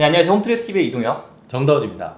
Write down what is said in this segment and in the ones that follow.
네, 안녕하세요. 홈트리TV의 이동혁, 정다운입니다.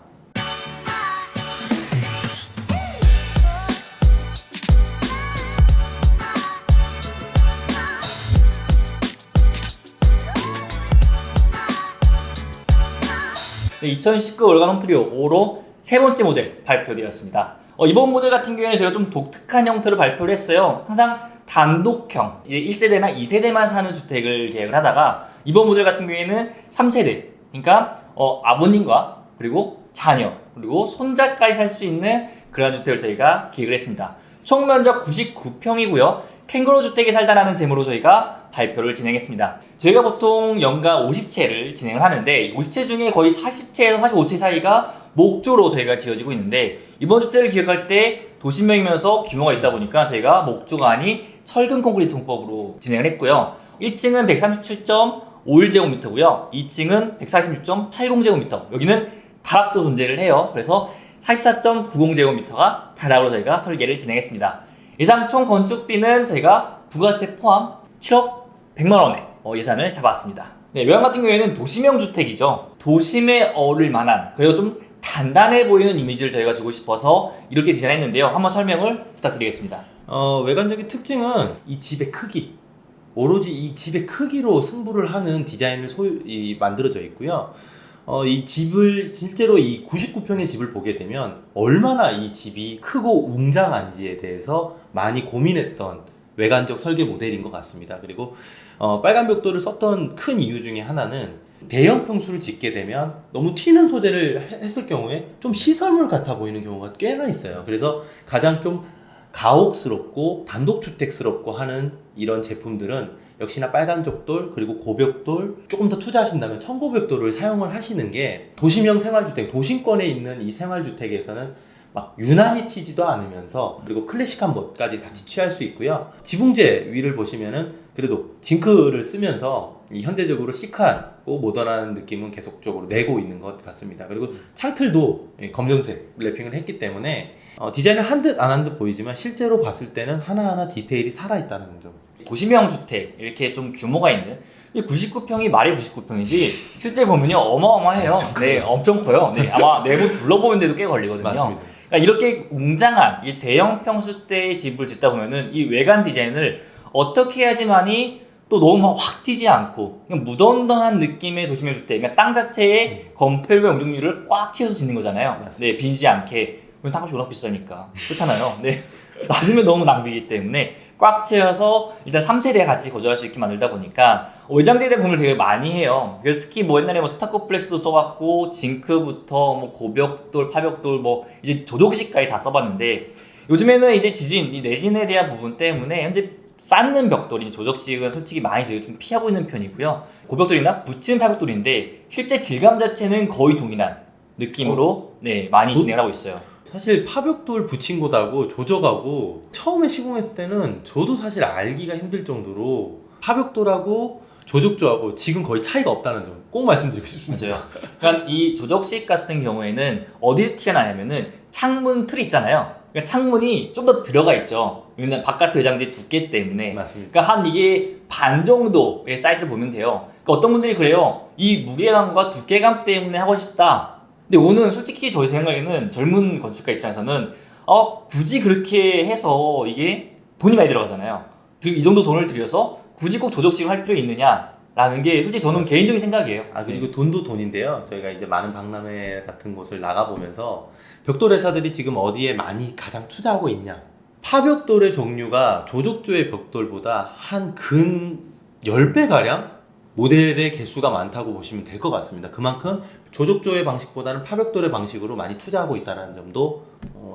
네, 2019 월간 홈트리오 5로 세 번째 모델 발표되었습니다. 이번 모델 같은 경우에는 저희가 좀 독특한 형태로 발표를 했어요. 항상 단독형, 이제 1세대나 2세대만 사는 주택을 계획을 하다가 이번 모델 같은 경우에는 3세대, 그러니까 아버님과 그리고 자녀, 그리고 손자까지 살 수 있는 그런 주택을 저희가 기획을 했습니다. 총 면적 99평이고요. 캥거루 주택에 살다라는 제목으로 저희가 발표를 진행했습니다. 저희가 보통 연간 50채를 진행을 하는데 50채 중에 거의 40채에서 45채 사이가 목조로 저희가 지어지고 있는데 이번 주택을 기획할 때 도심형이면서 규모가 있다 보니까 저희가 목조가 아닌 철근 콘크리트 공법으로 진행을 했고요. 1층은 137.51제곱미터고요. 2층은 146.80제곱미터. 여기는 다락도 존재를 해요. 그래서 44.90제곱미터가 다락으로 저희가 설계를 진행했습니다. 예상 총 건축비는 저희가 부가세 포함 7억 100만 원에 예산을 잡았습니다. 네, 외관 같은 경우에는 도심형 주택이죠. 도심에 어울릴 만한, 그리고 좀 단단해 보이는 이미지를 저희가 주고 싶어서 이렇게 디자인했는데요. 한번 설명을 부탁드리겠습니다. 외관적인 특징은 이 집의 크기, 오로지 이 집의 크기로 승부를 하는 디자인을 만들어져 있고요. 이 집을 실제로 이 99평의 집을 보게 되면 얼마나 이 집이 크고 웅장한지에 대해서 많이 고민했던 외관적 설계 모델인 것 같습니다. 그리고 빨간 벽돌을 썼던 큰 이유 중에 하나는 대형 평수를 짓게 되면 너무 튀는 소재를 했을 경우에 좀 시설물 같아 보이는 경우가 꽤나 있어요. 그래서 가장 좀 가옥스럽고 단독주택스럽고 하는 이런 제품들은 역시나 빨간 벽돌 그리고 고벽돌, 조금 더 투자하신다면 청고벽돌을 사용을 하시는 게 도심형 생활주택, 도심권에 있는 이 생활주택에서는 막 유난히 튀지도 않으면서 그리고 클래식한 멋까지 같이 취할 수 있고요. 지붕재 위를 보시면은 그래도 징크를 쓰면서 이 현대적으로 시크하고 모던한 느낌은 계속적으로 내고 있는 것 같습니다. 그리고 창틀도 검정색 랩핑을 했기 때문에 디자인을 한 듯 안 한 듯 보이지만 실제로 봤을 때는 하나하나 디테일이 살아있다는 점. 도심형 주택, 이렇게 좀 규모가 있는 99평이 말이 99평이지 실제 보면요 어마어마해요. 네, 엄청 커요. 네, 아마 내부 둘러보는데도 꽤 걸리거든요. 맞습니다. 그러니까 이렇게 웅장한 이 대형 평수대의 집을 짓다 보면은 이 외관 디자인을 어떻게 해야지만이 또 너무 확 튀지 않고 그냥 무던던한 느낌의 도심형 주택, 그러니까 땅 자체에 건폐율과 용적률을 꽉 채워서 짓는 거잖아요. 맞습니다. 네, 빈지 않게. 땅값이 워낙 비싸니까 그렇잖아요. 네, 낮으면 너무 낭비이기 때문에 꽉 채워서 일단 3세대 같이 거주할 수 있게 만들다 보니까 외장재에 대한 공부를 되게 많이 해요. 그래서 특히 옛날에 스타코플렉스도 써봤고 징크부터 고벽돌, 파벽돌 이제 조독식까지 다 써봤는데 요즘에는 이제 지진, 이 내진에 대한 부분 때문에 현재 쌓는 벽돌이 조적식은 솔직히 많이 저희가 좀 피하고 있는 편이고요. 고벽돌이나 붙인 파벽돌인데 실제 질감 자체는 거의 동일한 느낌으로 많이 진행을 하고 있어요. 사실 파벽돌 붙인 곳하고 조적하고 처음에 시공했을 때는 저도 사실 알기가 힘들 정도로 파벽돌하고 조적조하고 지금 거의 차이가 없다는 점 꼭 말씀드리고 싶습니다. 맞아요. 그러니까 이 조적식 같은 경우에는 어디서 티가 나냐면은 창문 틀이 있잖아요. 그러니까 창문이 좀 더 들어가 있죠. 왜냐면 바깥 외장재 두께 때문에. 맞습니다. 그러니까 한 이게 반 정도의 사이즈를 보면 돼요. 그러니까 어떤 분들이 그래요. 이 무게감과 두께감 때문에 하고 싶다. 근데 오늘 솔직히 저희 생각에는 젊은 건축가 입장에서는 굳이 그렇게 해서 이게 돈이 많이 들어가잖아요. 이 정도 돈을 들여서 굳이 꼭 조적식을 할 필요 있느냐라는 게 솔직히 저는 개인적인 생각이에요. 그리고 돈도 돈인데요. 저희가 이제 많은 박람회 같은 곳을 나가보면서 벽돌 회사들이 지금 어디에 많이 가장 투자하고 있냐. 파벽돌의 종류가 조적조의 벽돌보다 한 근 10배가량 모델의 개수가 많다고 보시면 될 것 같습니다. 그만큼 조적조의 방식보다는 파벽돌의 방식으로 많이 투자하고 있다는 점도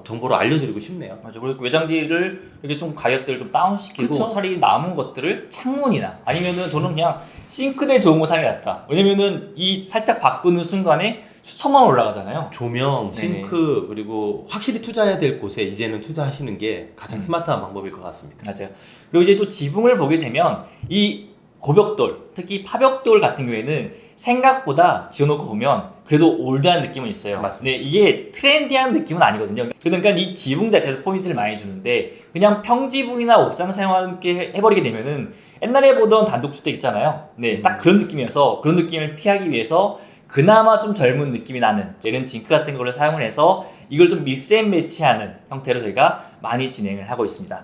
정보로 알려드리고 싶네요. 맞아. 그리고 외장재를 이렇게 좀 가격대를 좀 다운시키고 그쵸? 차라리 남은 것들을 창문이나 아니면은 저는 그냥 싱크대 좋은 거 사는 게 낫다. 왜냐면은 이 살짝 바꾸는 순간에 수천만 원 올라가잖아요. 조명, 싱크 그리고 확실히 투자해야 될 곳에 이제는 투자하시는 게 가장 스마트한 방법일 것 같습니다. 맞아요. 그리고 이제 또 지붕을 보게 되면 이 고벽돌, 특히 파벽돌 같은 경우에는 생각보다 지어놓고 보면 그래도 올드한 느낌은 있어요. 맞습니다. 근데 이게 트렌디한 느낌은 아니거든요. 그러니까 이 지붕 자체에서 포인트를 많이 주는데 그냥 평지붕이나 옥상 사용과 함께 해버리게 되면은 옛날에 보던 단독주택 있잖아요. 네, 딱 그런 느낌이어서 그런 느낌을 피하기 위해서 그나마 좀 젊은 느낌이 나는 이런 징크 같은 걸 사용을 해서 이걸 좀 믹스앤매치하는 형태로 저희가 많이 진행을 하고 있습니다.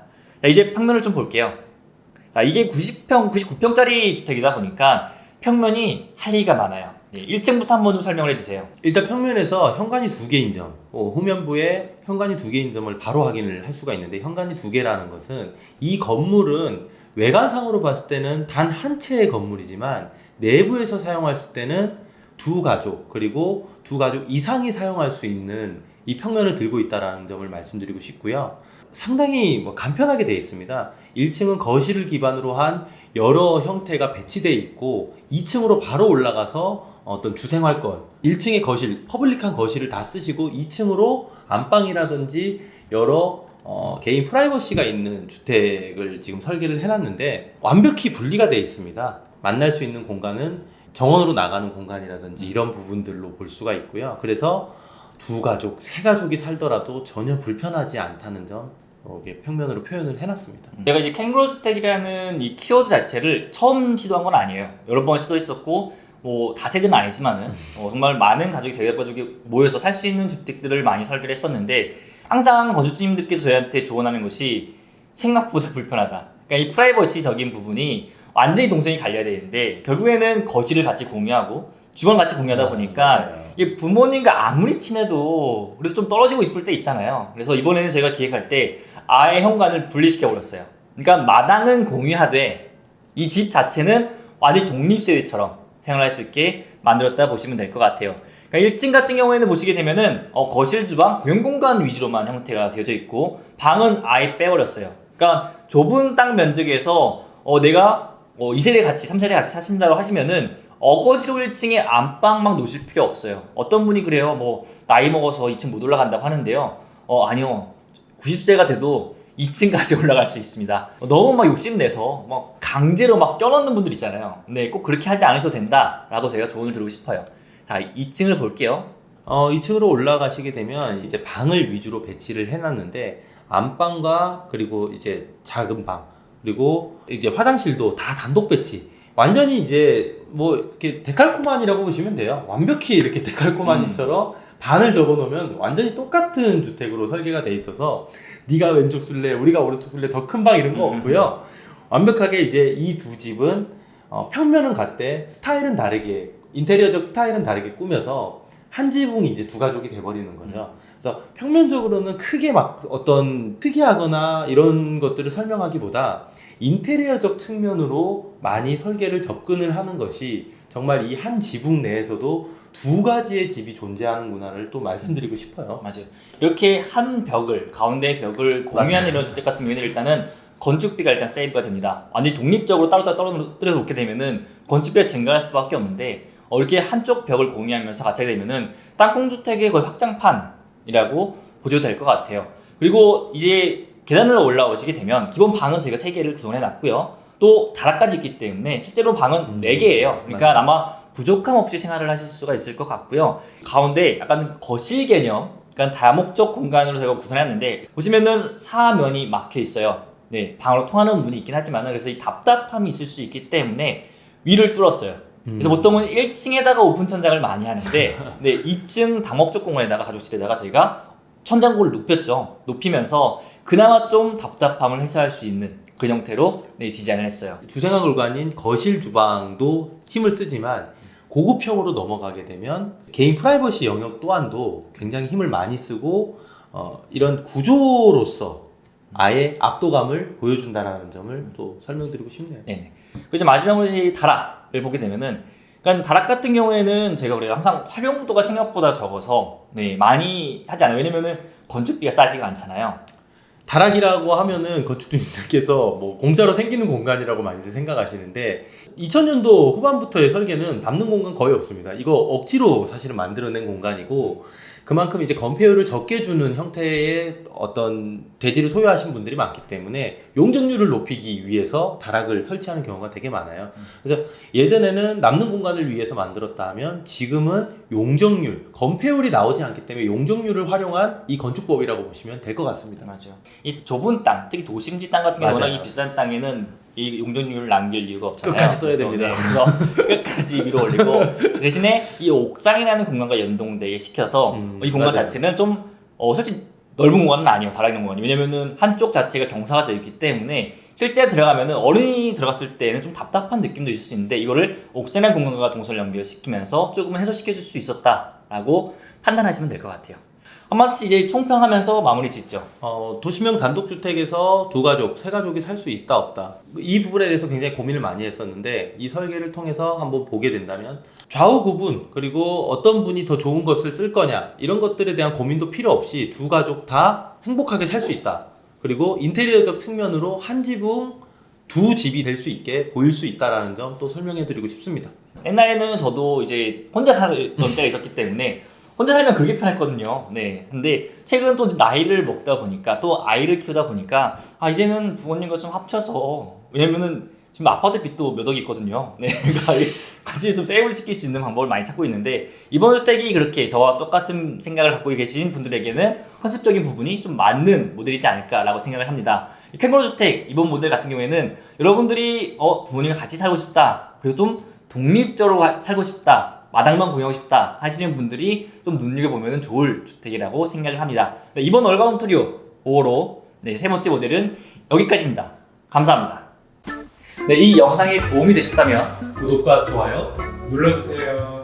자, 이제 평면을 좀 볼게요. 자, 이게 90평, 99평짜리 주택이다 보니까 평면이 할 얘기가 많아요. 1층부터 한번 좀 설명을 해주세요. 일단 평면에서 현관이 2개인 점, 후면부에 현관이 2개인 점을 바로 확인을 할 수가 있는데, 현관이 2개라는 것은 이 건물은 외관상으로 봤을 때는 단 한 채의 건물이지만 내부에서 사용했을 때는 두 가족, 그리고 두 가족 이상이 사용할 수 있는 이 평면을 들고 있다는 점을 말씀드리고 싶고요. 상당히 간편하게 되어 있습니다. 1층은 거실을 기반으로 한 여러 형태가 배치되어 있고, 2층으로 바로 올라가서 어떤 주생활권, 1층의 거실, 퍼블릭한 거실을 다 쓰시고 2층으로 안방이라든지 여러 개인 프라이버시가 있는 주택을 지금 설계를 해놨는데, 완벽히 분리가 되어 있습니다. 만날 수 있는 공간은 정원으로 나가는 공간이라든지 이런 부분들로 볼 수가 있고요. 그래서 두 가족, 세 가족이 살더라도 전혀 불편하지 않다는 점, 이게 평면으로 표현을 해놨습니다. 제가 이제 캥거루 주택이라는 이 키워드 자체를 처음 시도한 건 아니에요. 여러 번 시도했었고, 뭐 다세대는 아니지만은 정말 많은 가족이 대가 가족이 모여서 살 수 있는 주택들을 많이 설계를 했었는데, 항상 건축주님들께서 저희한테 조언하는 것이 생각보다 불편하다. 그러니까 이 프라이버시적인 부분이 완전히 동선이 갈려야 되는데, 결국에는 거실을 같이 공유하고 주방을 같이 공유하다 보니까 이 부모님과 아무리 친해도 그래도 좀 떨어지고 싶을 때 있잖아요. 그래서 이번에는 저희가 기획할 때 아예 현관을 분리시켜 버렸어요. 그러니까 마당은 공유하되 이 집 자체는 완전히 독립세대처럼 생활할 수 있게 만들었다 보시면 될 것 같아요. 그러니까 1층 같은 경우에는 보시게 되면은 거실, 주방, 공용 공간 위주로만 형태가 되어져 있고, 방은 아예 빼버렸어요. 그러니까 좁은 땅 면적에서 내가 2세대 같이 3세대 같이 사신다고 하시면은 어거지로 1층에 안방 막 놓으실 필요 없어요. 어떤 분이 그래요. 뭐 나이 먹어서 2층 못 올라간다고 하는데요. 아니요. 90세가 돼도 2층까지 올라갈 수 있습니다. 너무 막 욕심내서 막 강제로 막 껴넣는 분들 있잖아요. 근데 꼭 그렇게 하지 않으셔도 된다라고 제가 조언을 드리고 싶어요. 자, 2층을 볼게요. 2층으로 올라가시게 되면 이제 방을 위주로 배치를 해놨는데, 안방과 그리고 이제 작은 방, 그리고 이제 화장실도 다 단독 배치. 완전히 이제 뭐 이렇게 데칼코마니라고 보시면 돼요. 완벽히 이렇게 데칼코마니처럼 반을 접어 놓으면 완전히 똑같은 주택으로 설계가 돼 있어서, 네가 왼쪽 술래, 우리가 오른쪽 술래, 더 큰 방 이런 거 없고요. 완벽하게 이제 이 두 집은 평면은 같대 스타일은 다르게, 인테리어적 스타일은 다르게 꾸며서 한 지붕이 이제 두 가족이 돼버리는 거죠. 그래서 평면적으로는 크게 막 어떤 특이하거나 이런 것들을 설명하기보다 인테리어적 측면으로 많이 설계를 접근을 하는 것이 정말 이 한 지붕 내에서도 두 가지의 집이 존재하는구나를 또 말씀드리고 싶어요. 맞아요. 이렇게 한 벽을, 가운데 벽을 공유하는 이런 주택 같은 경우에는 일단은 건축비가 일단 세이브가 됩니다. 완전히 독립적으로 따로 떨어뜨려 놓게 되면은 건축비가 증가할 수밖에 없는데, 이렇게 한쪽 벽을 공유하면서 같이 하게 되면은 땅콩주택의 거의 확장판이라고 보셔도 될 것 같아요. 그리고 이제 계단으로 올라오시게 되면 기본 방은 저희가 3개를 구성해 놨고요. 또 다락까지 있기 때문에 실제로 방은 4개예요. 그러니까 맞아요. 아마 부족함 없이 생활을 하실 수가 있을 것 같고요. 가운데 약간 거실 개념, 그러니까 다목적 공간으로 저희가 구성했는데, 보시면은 사면이 막혀 있어요. 네, 방으로 통하는 문이 있긴 하지만, 그래서 이 답답함이 있을 수 있기 때문에 위를 뚫었어요. 그래서 보통은 1층에다가 오픈 천장을 많이 하는데, 네, 2층 다목적 공간에다가 가족실에다가 저희가 천장고를 높였죠. 높이면서 그나마 좀 답답함을 해소할 수 있는 그 형태로 디자인을 했어요. 주생활 공간인 거실, 주방도 힘을 쓰지만 고급형으로 넘어가게 되면 개인 프라이버시 영역 또한도 굉장히 힘을 많이 쓰고, 이런 구조로서 아예 압도감을 보여준다는 점을 또 설명드리고 싶네요. 네. 그래서 마지막으로 다락을 보게 되면은, 그러니까 다락 같은 경우에는 제가 그래요. 항상 활용도가 생각보다 적어서 많이 하지 않아요. 왜냐면은 건축비가 싸지가 않잖아요. 다락이라고 하면은 건축주님들께서 뭐 공짜로 생기는 공간이라고 많이들 생각하시는데, 2000년도 후반부터의 설계는 남는 공간 거의 없습니다. 이거 억지로 사실은 만들어낸 공간이고, 그만큼 이제 건폐율을 적게 주는 형태의 어떤 대지를 소유하신 분들이 많기 때문에 용적률을 높이기 위해서 다락을 설치하는 경우가 되게 많아요. 그래서 예전에는 남는 공간을 위해서 만들었다 하면, 지금은 용적률, 건폐율이 나오지 않기 때문에 용적률을 활용한 이 건축법이라고 보시면 될 것 같습니다. 맞아요. 이 좁은 땅, 특히 도심지 땅 같은 경우는 맞아요. 이 비싼 땅에는 이 용적률을 남길 이유가 없잖아요. 끝까지 써야 그래서, 됩니다. 그래서 끝까지 위로 올리고 대신에 이 옥상이라는 공간과 연동되게 시켜서 이 공간 맞아요. 자체는 좀 솔직히 넓은 공간은 아니에요. 다락있는 공간이. 왜냐면은 한쪽 자체가 경사가 져 있기 때문에 실제 들어가면은 어른이 들어갔을 때는 좀 답답한 느낌도 있을 수 있는데 이거를 옥상이라는 공간과 동서를 연결시키면서 조금 해소시켜줄 수 있었다라고 판단하시면 될 것 같아요. 한마디씩 이제 총평하면서 마무리 짓죠. 도시명 단독주택에서 두 가족, 세 가족이 살 수 있다 없다. 이 부분에 대해서 굉장히 고민을 많이 했었는데 이 설계를 통해서 한번 보게 된다면 좌우 구분 그리고 어떤 분이 더 좋은 것을 쓸 거냐 이런 것들에 대한 고민도 필요 없이 두 가족 다 행복하게 살 수 있다. 그리고 인테리어적 측면으로 한 지붕 두 집이 될 수 있게 보일 수 있다라는 점 또 설명해 드리고 싶습니다. 옛날에는 저도 이제 혼자 살던 때가 있었기 때문에 혼자 살면 그게 편했거든요. 네. 근데 최근 또 나이를 먹다 보니까 또 아이를 키우다 보니까 이제는 부모님과 좀 합쳐서 왜냐면은 지금 아파트 빚도 몇 억이 있거든요. 네. 그러니까 같이 좀 세이브를 시킬 수 있는 방법을 많이 찾고 있는데 이번 주택이 그렇게 저와 똑같은 생각을 갖고 계신 분들에게는 컨셉적인 부분이 좀 맞는 모델이지 않을까라고 생각을 합니다. 이 캥거루 주택 이번 모델 같은 경우에는 여러분들이 부모님과 같이 살고 싶다. 그리고 좀 독립적으로 살고 싶다. 마당만 공유하고 싶다 하시는 분들이 좀 눈여겨보면 좋을 주택이라고 생각을 합니다. 네, 이번 월간 홈트리오 5호로 세 번째 모델은 여기까지입니다. 감사합니다. 네, 이 영상이 도움이 되셨다면 구독과 좋아요 눌러주세요.